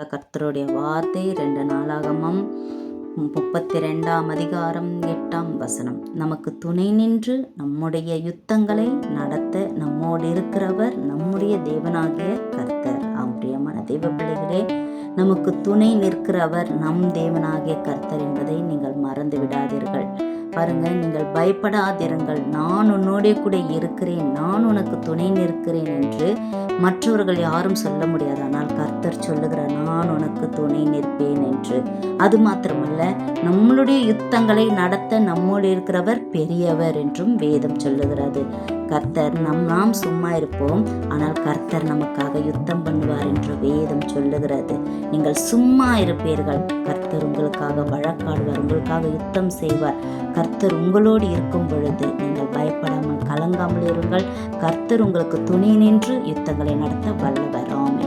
கர்த்தருடைய வார்த்தை 2 நாளாகமம் 32ஆம் அதிகாரம் 8ஆம் வசனம். நமக்கு துணை நின்று நம்முடைய யுத்தங்களை நடத்த நம்மோடு இருக்கிறவர் நம்முடைய தேவனாகிய கர்த்தர். பிரியமான தேவ பிள்ளைகளே, நமக்கு துணை நிற்கிறவர் நம் தேவனாகிய கர்த்தர் என்பதை நீங்கள் மறந்து விடாதீர்கள். பாருங்க, நீங்கள் பயப்படாதிருங்கள், நான் உன்னோடே கூட இருக்கிறேன், நான் உனக்கு துணை நிற்கிறேன் என்று மற்றவர்கள் யாரும் சொல்ல முடியாது. ஆனால் கர்த்தர் சொல்லுகிறார், நான் உனக்கு துணை நிற்பேன் என்று. அது மாத்திரமல்ல, நம்மளுடைய யுத்தங்களை நடத்த நம்மோடு இருக்கிறவர் பெரியவர் என்றும் வேதம் சொல்லுகிறது. கர்த்தர் நாம் சும்மா இருப்போம், ஆனால் கர்த்தர் நமக்காக யுத்தம் பண்ணுவார் என்று வேதம் சொல்லுகிறது. நீங்கள் சும்மா இருப்பீர்கள், கர்த்தர் உங்களுக்காக வழக்காடுவார், உங்களுக்காக யுத்தம் செய்வார். கர்த்தர் உங்களோடு இருக்கும் பொழுது நீங்கள் பயப்படாமல் கலங்காமல் இருங்கள். கர்த்தர் உங்களுக்கு துணை நின்று யுத்தங்களை நடத்த வல்லவர். ஆமென்.